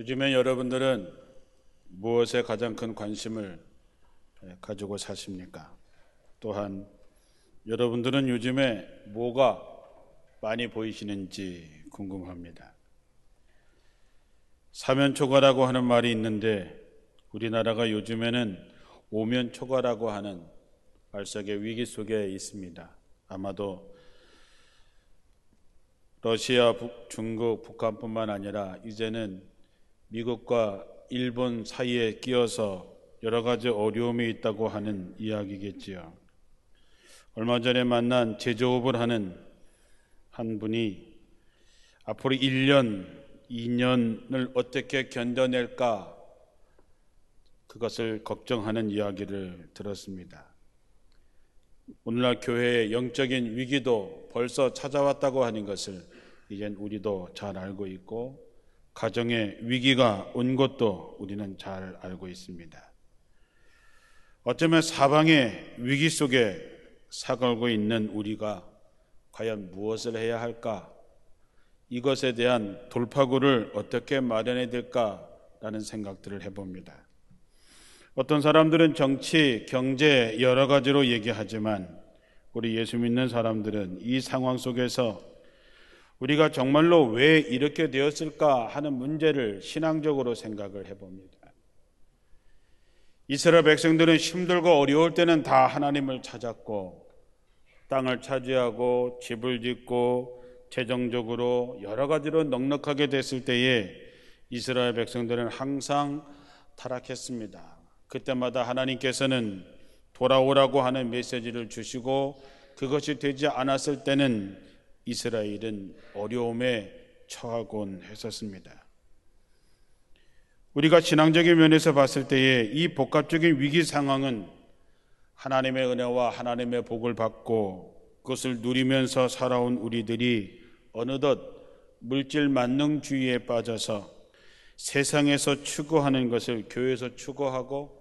요즘에 여러분들은 무엇에 가장 큰 관심을 가지고 사십니까? 또한 여러분들은 요즘에 뭐가 많이 보이시는지 궁금합니다. 사면초가라고 하는 말이 있는데 우리나라가 요즘에는 오면초가라고 하는 발석의 위기 속에 있습니다. 아마도 러시아, 중국, 북한뿐만 아니라 이제는 미국과 일본 사이에 끼어서 여러 가지 어려움이 있다고 하는 이야기겠지요. 얼마 전에 만난 제조업을 하는 한 분이 앞으로 1년, 2년을 어떻게 견뎌낼까 그것을 걱정하는 이야기를 들었습니다. 오늘날 교회의 영적인 위기도 벌써 찾아왔다고 하는 것을 이젠 우리도 잘 알고 있고 가정의 위기가 온 것도 우리는 잘 알고 있습니다. 어쩌면 사방의 위기 속에 사걸고 있는 우리가 과연 무엇을 해야 할까? 이것에 대한 돌파구를 어떻게 마련해야 될까라는 생각들을 해봅니다. 어떤 사람들은 정치, 경제 여러 가지로 얘기하지만 우리 예수 믿는 사람들은 이 상황 속에서 우리가 정말로 왜 이렇게 되었을까 하는 문제를 신앙적으로 생각을 해봅니다. 이스라엘 백성들은 힘들고 어려울 때는 다 하나님을 찾았고 땅을 차지하고 집을 짓고 재정적으로 여러 가지로 넉넉하게 됐을 때에 이스라엘 백성들은 항상 타락했습니다. 그때마다 하나님께서는 돌아오라고 하는 메시지를 주시고 그것이 되지 않았을 때는 이스라엘은 어려움에 처하곤 했었습니다. 우리가 신앙적인 면에서 봤을 때에 이 복합적인 위기 상황은 하나님의 은혜와 하나님의 복을 받고 그것을 누리면서 살아온 우리들이 어느덧 물질 만능주의에 빠져서 세상에서 추구하는 것을 교회에서 추구하고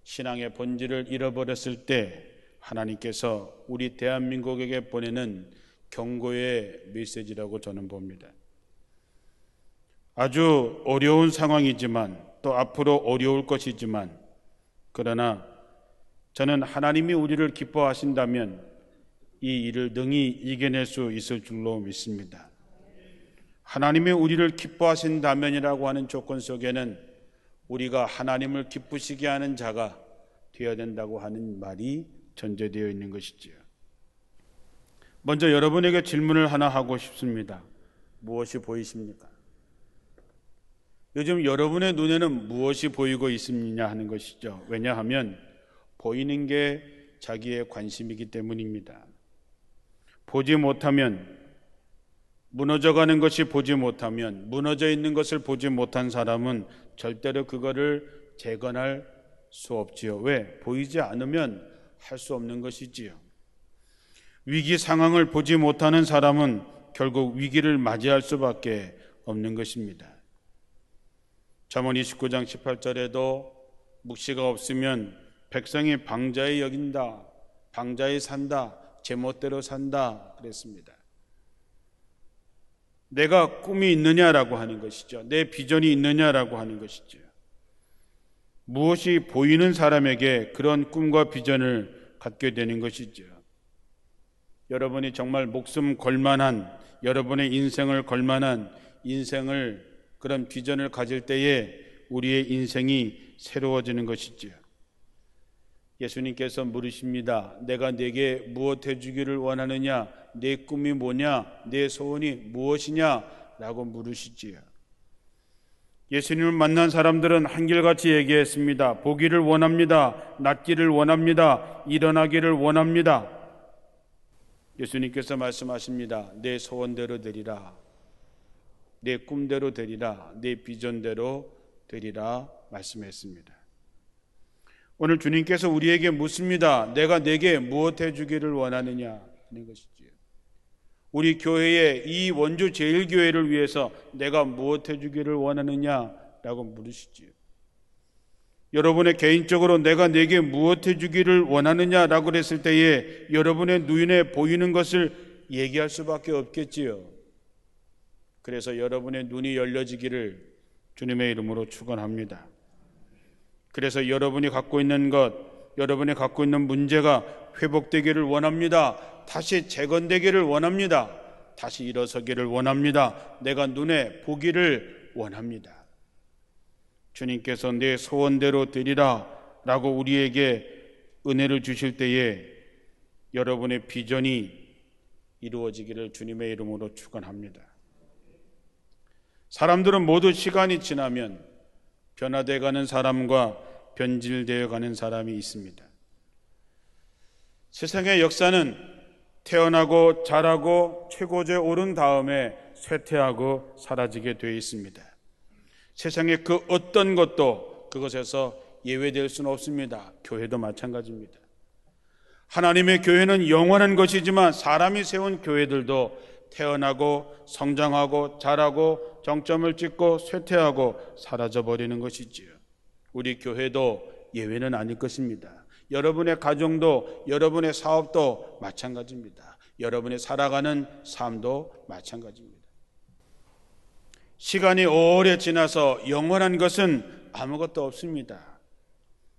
신앙의 본질을 잃어버렸을 때 하나님께서 우리 대한민국에게 보내는 경고의 메시지라고 저는 봅니다. 아주 어려운 상황이지만 또 앞으로 어려울 것이지만 그러나 저는 하나님이 우리를 기뻐하신다면 이 일을 능히 이겨낼 수 있을 줄로 믿습니다. 하나님이 우리를 기뻐하신다면이라고 하는 조건 속에는 우리가 하나님을 기쁘시게 하는 자가 되어야 된다고 하는 말이 전제되어 있는 것이지요. 먼저 여러분에게 질문을 하나 하고 싶습니다. 무엇이 보이십니까? 요즘 여러분의 눈에는 무엇이 보이고 있느냐 하는 것이죠. 왜냐하면 보이는 게 자기의 관심이기 때문입니다. 보지 못하면 무너져가는 것이 보지 못하면 무너져 있는 것을 보지 못한 사람은 절대로 그거를 재건할 수 없지요. 왜? 보이지 않으면 할 수 없는 것이지요. 위기 상황을 보지 못하는 사람은 결국 위기를 맞이할 수밖에 없는 것입니다. 잠언 29장 18절에도 묵시가 없으면 백성이 방자에 여긴다, 방자에 산다, 제멋대로 산다 그랬습니다. 내가 꿈이 있느냐라고 하는 것이죠. 내 비전이 있느냐라고 하는 것이죠. 무엇이 보이는 사람에게 그런 꿈과 비전을 갖게 되는 것이죠. 여러분이 정말 목숨 걸만한 여러분의 인생을 걸만한 인생을 그런 비전을 가질 때에 우리의 인생이 새로워지는 것이지요. 예수님께서 물으십니다. 내가 네게 무엇 해주기를 원하느냐? 내 꿈이 뭐냐? 내 소원이 무엇이냐? 라고 물으시지요. 예수님을 만난 사람들은 한결같이 얘기했습니다. 보기를 원합니다. 낫기를 원합니다. 일어나기를 원합니다. 예수님께서 말씀하십니다. 내 소원대로 되리라. 내 꿈대로 되리라. 내 비전대로 되리라 말씀했습니다. 오늘 주님께서 우리에게 묻습니다. 내가 내게 무엇 해주기를 원하느냐 하는 것이지요. 우리 교회의 이 원주 제일교회를 위해서 내가 무엇 해주기를 원하느냐라고 물으시지요. 여러분의 개인적으로 내가 내게 무엇 해주기를 원하느냐라고 했을 때에 여러분의 눈에 보이는 것을 얘기할 수밖에 없겠지요. 그래서 여러분의 눈이 열려지기를 주님의 이름으로 축원합니다. 그래서 여러분이 갖고 있는 것, 여러분이 갖고 있는 문제가 회복되기를 원합니다. 다시 재건되기를 원합니다. 다시 일어서기를 원합니다. 내가 눈에 보기를 원합니다. 주님께서 내 소원대로 되리라 라고 우리에게 은혜를 주실 때에 여러분의 비전이 이루어지기를 주님의 이름으로 축원합니다. 사람들은 모두 시간이 지나면 변화되어 가는 사람과 변질되어 가는 사람이 있습니다. 세상의 역사는 태어나고 자라고 최고조에 오른 다음에 쇠퇴하고 사라지게 되어 있습니다. 세상의 그 어떤 것도 그것에서 예외될 수는 없습니다. 교회도 마찬가지입니다. 하나님의 교회는 영원한 것이지만 사람이 세운 교회들도 태어나고 성장하고 자라고 정점을 찍고 쇠퇴하고 사라져버리는 것이지요. 우리 교회도 예외는 아닐 것입니다. 여러분의 가정도 여러분의 사업도 마찬가지입니다. 여러분의 살아가는 삶도 마찬가지입니다. 시간이 오래 지나서 영원한 것은 아무것도 없습니다.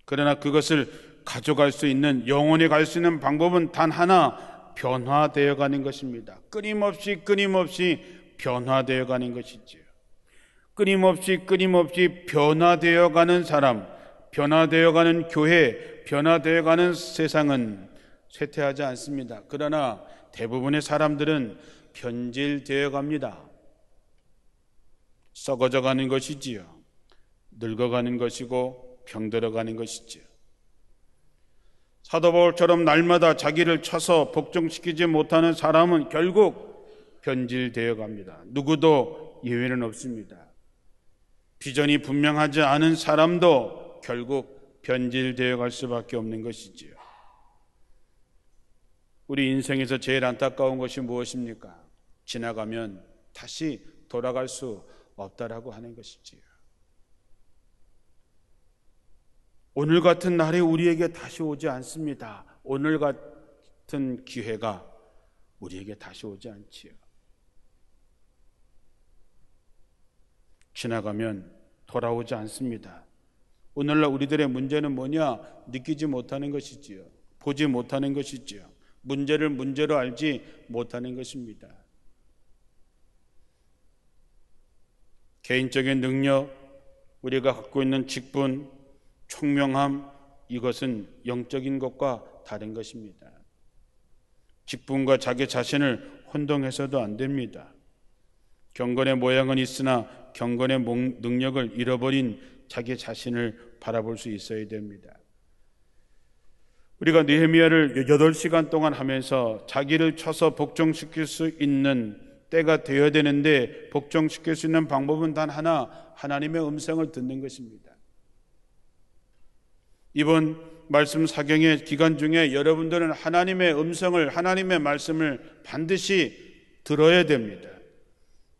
그러나 그것을 가져갈 수 있는, 영원히 갈 수 있는 방법은 단 하나, 변화되어 가는 것입니다. 끊임없이 변화되어 가는 것이지요. 끊임없이 변화되어 가는 사람, 변화되어 가는 교회, 변화되어 가는 세상은 쇠퇴하지 않습니다. 그러나 대부분의 사람들은 변질되어 갑니다. 썩어져 가는 것이지요. 늙어가는 것이고 병들어 가는 것이지요. 사도 바울처럼 날마다 자기를 쳐서 복종시키지 못하는 사람은 결국 변질되어 갑니다. 누구도 예외는 없습니다. 비전이 분명하지 않은 사람도 결국 변질되어 갈 수밖에 없는 것이지요. 우리 인생에서 제일 안타까운 것이 무엇입니까? 지나가면 다시 돌아갈 수 없다라고 하는 것이지요. 오늘 같은 날이 우리에게 다시 오지 않습니다. 오늘 같은 기회가 우리에게 다시 오지 않지요. 지나가면 돌아오지 않습니다. 오늘날 우리들의 문제는 뭐냐? 느끼지 못하는 것이지요. 보지 못하는 것이지요. 문제를 문제로 알지 못하는 것입니다. 개인적인 능력, 우리가 갖고 있는 직분, 총명함, 이것은 영적인 것과 다른 것입니다. 직분과 자기 자신을 혼동해서도 안 됩니다. 경건의 모양은 있으나 경건의 능력을 잃어버린 자기 자신을 바라볼 수 있어야 됩니다. 우리가 느헤미야를 8시간 동안 하면서 자기를 쳐서 복종시킬 수 있는 때가 되어야 되는데 복종시킬 수 있는 방법은 단 하나, 하나님의 음성을 듣는 것입니다. 이번 말씀 사경의 기간 중에 여러분들은 하나님의 음성을, 하나님의 말씀을 반드시 들어야 됩니다.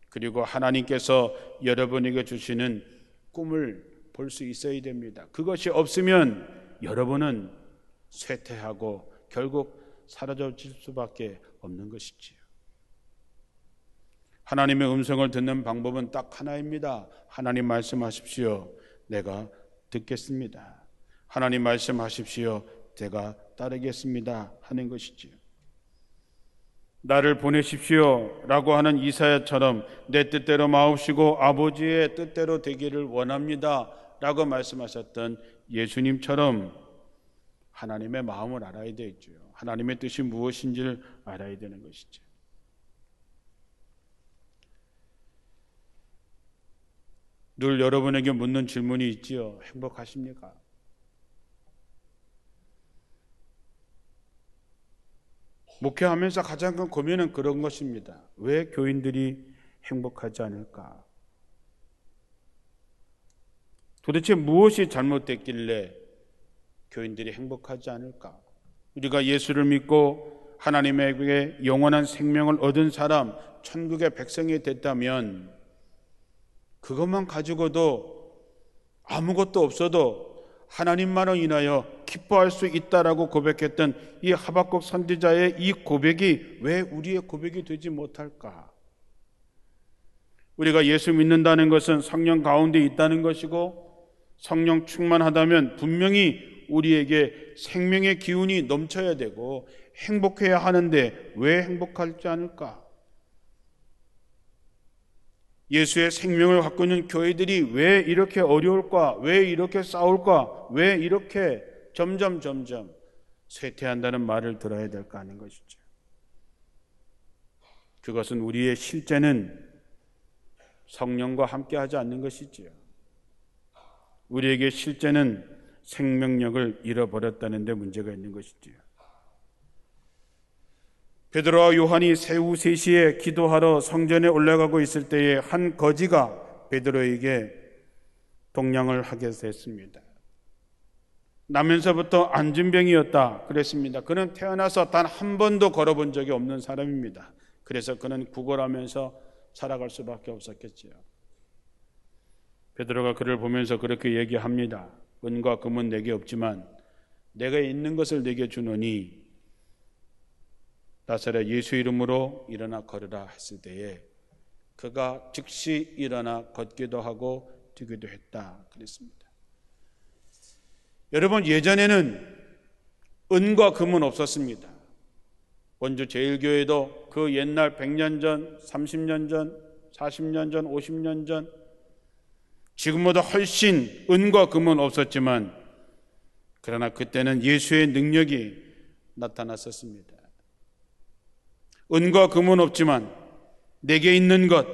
그리고 하나님께서 여러분에게 주시는 꿈을 볼 수 있어야 됩니다. 그것이 없으면 여러분은 쇠퇴하고 결국 사라질 수밖에 없는 것이지요. 하나님의 음성을 듣는 방법은 딱 하나입니다. 하나님 말씀하십시오. 내가 듣겠습니다. 하나님 말씀하십시오. 제가 따르겠습니다. 하는 것이지요. 나를 보내십시오 라고 하는 이사야처럼 내 뜻대로 마옵시고 아버지의 뜻대로 되기를 원합니다 라고 말씀하셨던 예수님처럼 하나님의 마음을 알아야 되죠. 하나님의 뜻이 무엇인지를 알아야 되는 것이죠. 늘 여러분에게 묻는 질문이 있지요. 행복하십니까? 목회하면서 가장 큰 고민은 그런 것입니다. 왜 교인들이 행복하지 않을까? 도대체 무엇이 잘못됐길래 교인들이 행복하지 않을까? 우리가 예수를 믿고 하나님에게 영원한 생명을 얻은 사람, 천국의 백성이 됐다면 그것만 가지고도 아무것도 없어도 하나님만을 인하여 기뻐할 수 있다라고 고백했던 이 하박국 선지자의 이 고백이 왜 우리의 고백이 되지 못할까? 우리가 예수 믿는다는 것은 성령 가운데 있다는 것이고, 성령 충만하다면 분명히 우리에게 생명의 기운이 넘쳐야 되고 행복해야 하는데 왜 행복하지 않을까? 예수의 생명을 갖고 있는 교회들이 왜 이렇게 어려울까? 왜 이렇게 싸울까? 왜 이렇게 점점 쇠퇴한다는 말을 들어야 될 거 아닌 것이죠. 그것은 우리의 실제는 성령과 함께하지 않는 것이지요. 우리에게 실제는 생명력을 잃어버렸다는 데 문제가 있는 것이지요. 베드로와 요한이 새우 3시에 기도하러 성전에 올라가고 있을 때에 한 거지가 베드로에게 동냥을 하게 됐습니다. 나면서부터 안진병이었다 그랬습니다. 그는 태어나서 단 한 번도 걸어본 적이 없는 사람입니다. 그래서 그는 구걸하면서 살아갈 수밖에 없었겠지요. 베드로가 그를 보면서 그렇게 얘기합니다. 은과 금은 내게 없지만 내가 있는 것을 내게 주노니 나사렛 예수 이름으로 일어나 걸으라 했을 때에 그가 즉시 일어나 걷기도 하고 뛰기도 했다 그랬습니다. 여러분, 예전에는 은과 금은 없었습니다. 원주 제일교회도 그 옛날 100년 전, 30년 전, 40년 전, 50년 전, 지금보다 훨씬 은과 금은 없었지만 그러나 그때는 예수의 능력이 나타났었습니다. 은과 금은 없지만 내게 있는 것,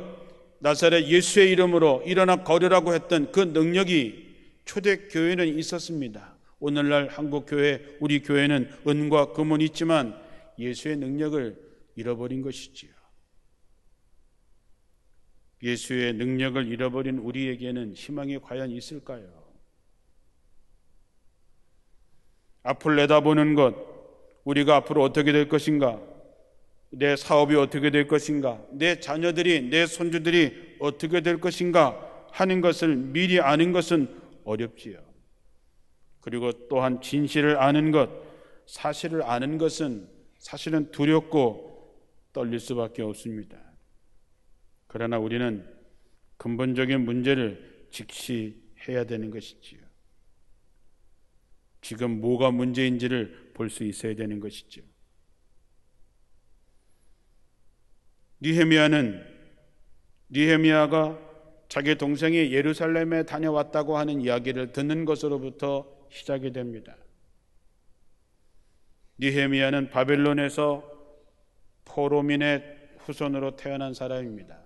나사렛 예수의 이름으로 일어나 걸으라고 했던 그 능력이 초대교회는 있었습니다. 오늘날 한국교회, 우리 교회는 은과 금은 있지만 예수의 능력을 잃어버린 것이지요. 예수의 능력을 잃어버린 우리에게는 희망이 과연 있을까요? 앞을 내다보는 것, 우리가 앞으로 어떻게 될 것인가? 내 사업이 어떻게 될 것인가? 내 자녀들이, 내 손주들이 어떻게 될 것인가 하는 것을 미리 아는 것은 어렵지요. 그리고 또한 진실을 아는 것, 사실을 아는 것은 사실은 두렵고 떨릴 수밖에 없습니다. 그러나 우리는 근본적인 문제를 직시해야 되는 것이지요. 지금 뭐가 문제인지를 볼 수 있어야 되는 것이죠. 느헤미야가 자기 동생이 예루살렘에 다녀왔다고 하는 이야기를 듣는 것으로부터 시작이 됩니다. 느헤미야는 바벨론에서 포로민의 후손으로 태어난 사람입니다.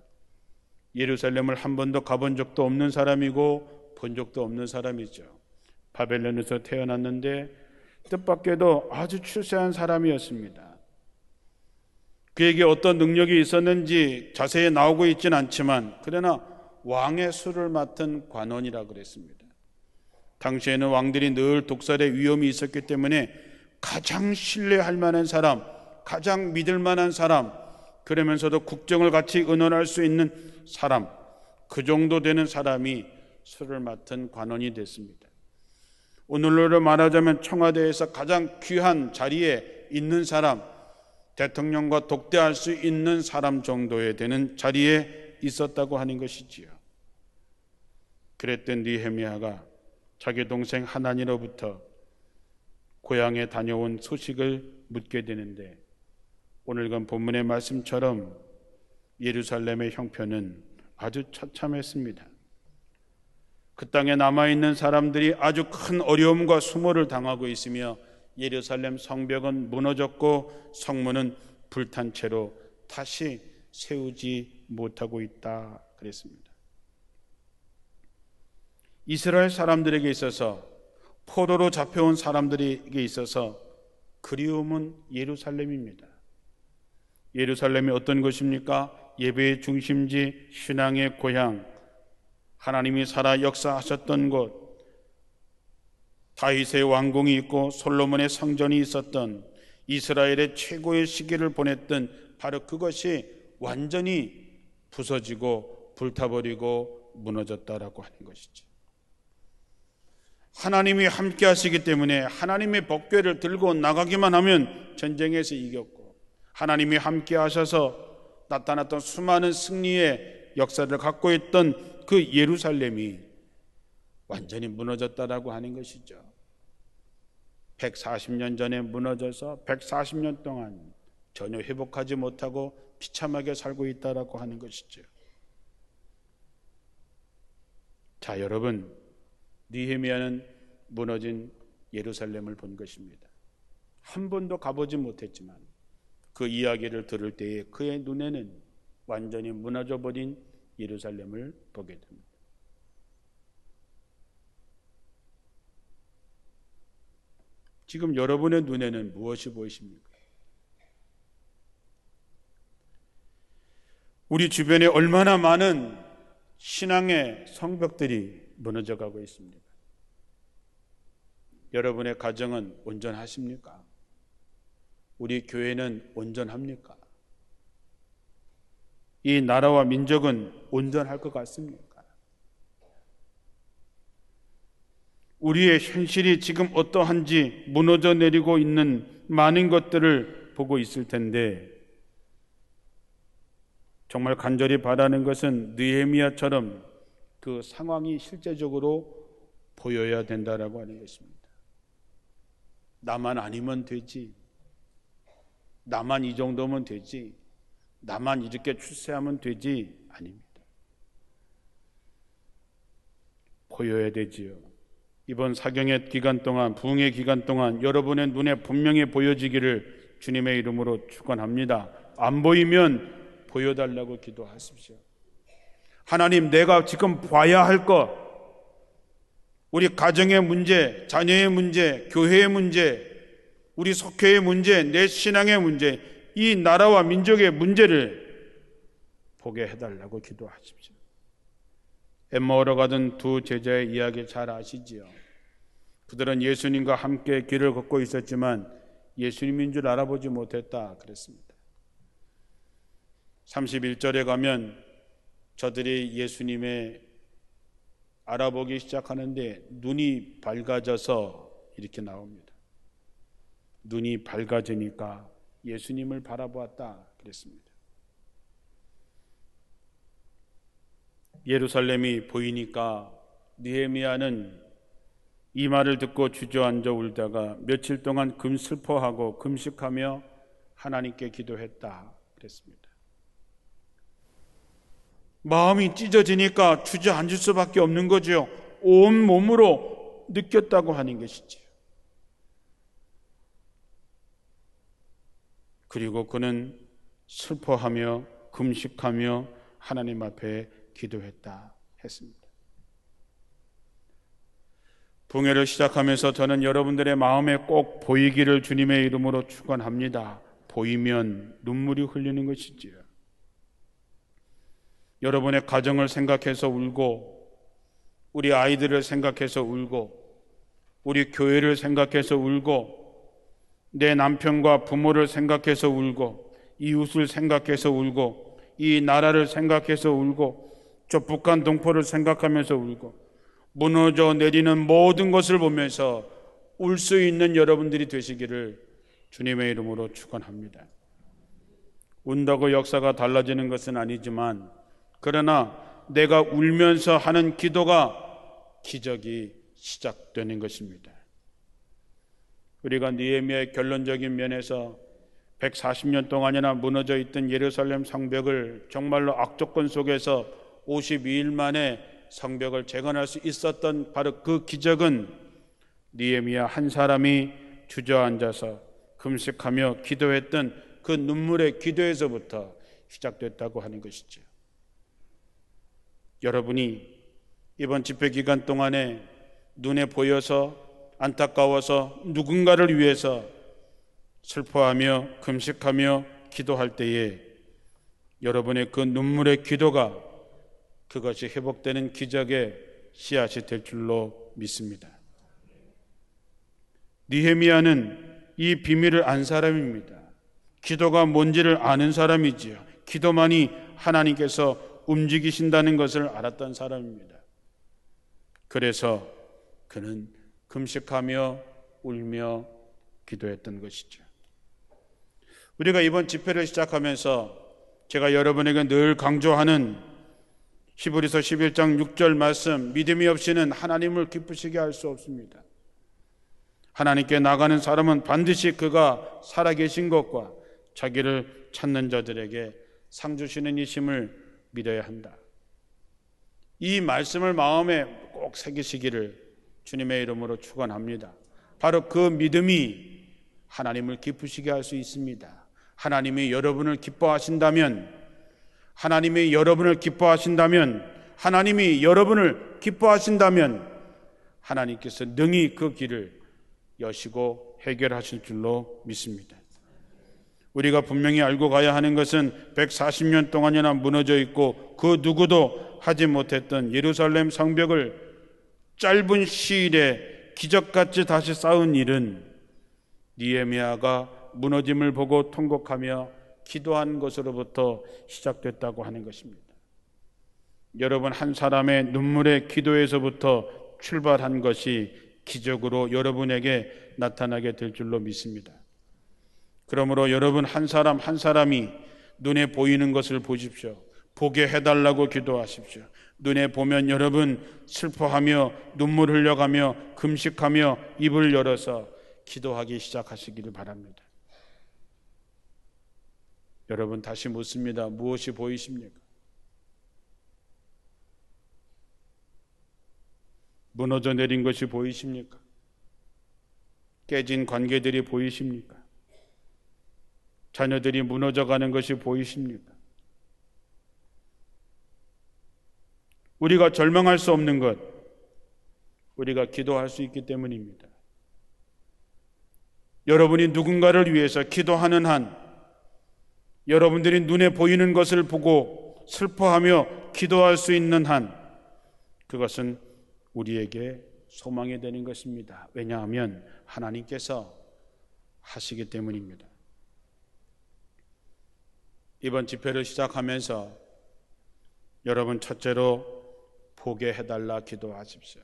예루살렘을 한 번도 가본 적도 없는 사람이고 본 적도 없는 사람이죠. 바벨론에서 태어났는데 뜻밖에도 아주 출세한 사람이었습니다. 그에게 어떤 능력이 있었는지 자세히 나오고 있지는 않지만 그러나 왕의 술을 맡은 관원이라 그랬습니다. 당시에는 왕들이 늘 독살의 위험이 있었기 때문에 가장 신뢰할 만한 사람, 가장 믿을 만한 사람, 그러면서도 국정을 같이 의논할 수 있는 사람, 그 정도 되는 사람이 술을 맡은 관원이 됐습니다. 오늘로 말하자면 청와대에서 가장 귀한 자리에 있는 사람, 대통령과 독대할 수 있는 사람 정도에 되는 자리에 있었다고 하는 것이지요. 그랬던 느헤미야가 자기 동생 하나니로부터 고향에 다녀온 소식을 묻게 되는데 오늘간 본문의 말씀처럼 예루살렘의 형편은 아주 처참했습니다. 그 땅에 남아있는 사람들이 아주 큰 어려움과 수모를 당하고 있으며 예루살렘 성벽은 무너졌고 성문은 불탄 채로 다시 세우지 못하고 있다 그랬습니다. 이스라엘 사람들에게 있어서 포로로 잡혀온 사람들에게 있어서 그리움은 예루살렘입니다. 예루살렘이 어떤 곳입니까? 예배의 중심지, 신앙의 고향, 하나님이 살아 역사하셨던 곳, 다윗의 왕궁이 있고 솔로몬의 성전이 있었던 이스라엘의 최고의 시기를 보냈던 바로 그것이 완전히 부서지고 불타버리고 무너졌다라고 하는 것이죠. 하나님이 함께 하시기 때문에 하나님의 법궤를 들고 나가기만 하면 전쟁에서 이겼고 하나님이 함께 하셔서 나타났던 수많은 승리의 역사를 갖고 있던 그 예루살렘이 완전히 무너졌다라고 하는 것이죠. 140년 전에 무너져서 140년 동안 전혀 회복하지 못하고 비참하게 살고 있다라고 하는 것이죠. 자, 여러분, 느헤미야는 무너진 예루살렘을 본 것입니다. 한 번도 가보지 못했지만 그 이야기를 들을 때에 그의 눈에는 완전히 무너져버린 예루살렘을 보게 됩니다. 지금 여러분의 눈에는 무엇이 보이십니까? 우리 주변에 얼마나 많은 신앙의 성벽들이 무너져가고 있습니다. 여러분의 가정은 온전하십니까? 우리 교회는 온전합니까? 이 나라와 민족은 온전할 것 같습니까? 우리의 현실이 지금 어떠한지 무너져 내리고 있는 많은 것들을 보고 있을 텐데, 정말 간절히 바라는 것은 느헤미야처럼 그 상황이 실제적으로 보여야 된다라고 하는 것입니다. 나만 아니면 되지, 나만 이 정도면 되지, 나만 이렇게 출세하면 되지, 아닙니다. 보여야 되지요. 이번 사경의 기간 동안, 부흥의 기간 동안 여러분의 눈에 분명히 보여지기를 주님의 이름으로 축원합니다. 안 보이면 보여달라고 기도하십시오. 하나님, 내가 지금 봐야 할 것, 우리 가정의 문제, 자녀의 문제, 교회의 문제, 우리 속회의 문제, 내 신앙의 문제, 이 나라와 민족의 문제를 보게 해달라고 기도하십시오. 엠마오로 가던 두 제자의 이야기 잘 아시지요? 그들은 예수님과 함께 길을 걷고 있었지만 예수님인 줄 알아보지 못했다 그랬습니다. 31절에 가면 저들이 예수님의 알아보기 시작하는데 눈이 밝아져서 이렇게 나옵니다. 눈이 밝아지니까 예수님을 바라보았다 그랬습니다. 예루살렘이 보이니까 느헤미야는 이 말을 듣고 주저앉아 울다가 며칠 동안 슬퍼하고 금식하며 하나님께 기도했다 그랬습니다. 마음이 찢어지니까 주저앉을 수밖에 없는 거죠. 온 몸으로 느꼈다고 하는 것이지요. 그리고 그는 슬퍼하며 금식하며 하나님 앞에 기도했다 했습니다. 붕해를 시작하면서 저는 여러분들의 마음에 꼭 보이기를 주님의 이름으로 축원합니다. 보이면 눈물이 흘리는 것이지요. 여러분의 가정을 생각해서 울고, 우리 아이들을 생각해서 울고, 우리 교회를 생각해서 울고, 내 남편과 부모를 생각해서 울고, 이웃을 생각해서 울고, 이 나라를 생각해서 울고, 저 북한 동포를 생각하면서 울고, 무너져 내리는 모든 것을 보면서 울 수 있는 여러분들이 되시기를 주님의 이름으로 축원합니다. 운다고 역사가 달라지는 것은 아니지만, 그러나 내가 울면서 하는 기도가 기적이 시작되는 것입니다. 우리가 느헤미야의 결론적인 면에서 140년 동안이나 무너져 있던 예루살렘 성벽을 정말로 악조건 속에서 52일 만에 성벽을 재건할 수 있었던 바로 그 기적은 느헤미야 한 사람이 주저앉아서 금식하며 기도했던 그 눈물의 기도에서부터 시작됐다고 하는 것이죠. 여러분이 이번 집회 기간 동안에 눈에 보여서 안타까워서 누군가를 위해서 슬퍼하며 금식하며 기도할 때에 여러분의 그 눈물의 기도가 그것이 회복되는 기적의 씨앗이 될 줄로 믿습니다. 느헤미야는 이 비밀을 안 사람입니다. 기도가 뭔지를 아는 사람이지요. 기도만이 하나님께서 움직이신다는 것을 알았던 사람입니다. 그래서 그는 금식하며 울며 기도했던 것이죠. 우리가 이번 집회를 시작하면서 제가 여러분에게 늘 강조하는 히브리서 11장 6절 말씀, 믿음이 없이는 하나님을 기쁘시게 할 수 없습니다. 하나님께 나가는 사람은 반드시 그가 살아계신 것과 자기를 찾는 자들에게 상 주시는 이심을 믿어야 한다. 이 말씀을 마음에 꼭 새기시기를 주님의 이름으로 축원합니다. 바로 그 믿음이 하나님을 기쁘시게 할 수 있습니다. 하나님이 여러분을 기뻐하신다면, 하나님이 여러분을 기뻐하신다면 하나님께서 능히 그 길을 여시고 해결하실 줄로 믿습니다. 우리가 분명히 알고 가야 하는 것은 140년 동안이나 무너져 있고 그 누구도 하지 못했던 예루살렘 성벽을 짧은 시일에 기적같이 다시 쌓은 일은 느헤미야가 무너짐을 보고 통곡하며 기도한 것으로부터 시작됐다고 하는 것입니다. 여러분, 한 사람의 눈물의 기도에서부터 출발한 것이 기적으로 여러분에게 나타나게 될 줄로 믿습니다. 그러므로 여러분 한 사람 한 사람이 눈에 보이는 것을 보십시오. 보게 해달라고 기도하십시오. 눈에 보면 여러분 슬퍼하며 눈물 흘려가며 금식하며 입을 열어서 기도하기 시작하시기를 바랍니다. 여러분, 다시 묻습니다. 무엇이 보이십니까? 무너져 내린 것이 보이십니까? 깨진 관계들이 보이십니까? 자녀들이 무너져가는 것이 보이십니까? 우리가 절망할 수 없는 것, 우리가 기도할 수 있기 때문입니다. 여러분이 누군가를 위해서 기도하는 한, 여러분들이 눈에 보이는 것을 보고 슬퍼하며 기도할 수 있는 한, 그것은 우리에게 소망이 되는 것입니다. 왜냐하면 하나님께서 하시기 때문입니다. 이번 집회를 시작하면서 여러분, 첫째로 보게 해달라 기도하십시오.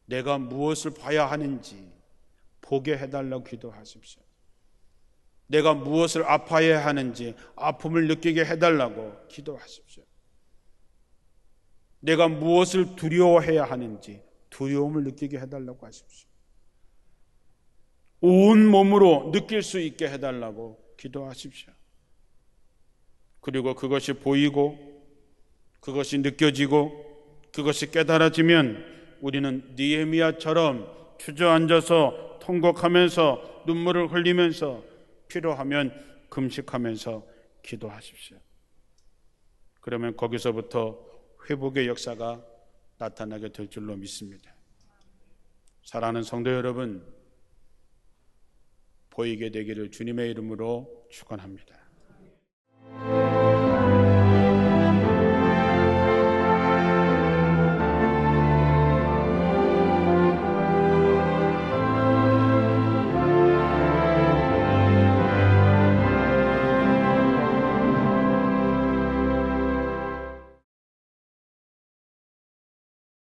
내가 무엇을 봐야 하는지 보게 해달라고 기도하십시오. 내가 무엇을 아파해야 하는지 아픔을 느끼게 해달라고 기도하십시오. 내가 무엇을 두려워해야 하는지 두려움을 느끼게 해달라고 하십시오. 온 몸으로 느낄 수 있게 해달라고 기도하십시오. 그리고 그것이 보이고 그것이 느껴지고 그것이 깨달아지면 우리는 느헤미야처럼 주저앉아서 통곡하면서 눈물을 흘리면서 필요하면 금식하면서 기도하십시오. 그러면 거기서부터 회복의 역사가 나타나게 될 줄로 믿습니다. 사랑하는 성도 여러분, 보이게 되기를 주님의 이름으로 축원합니다.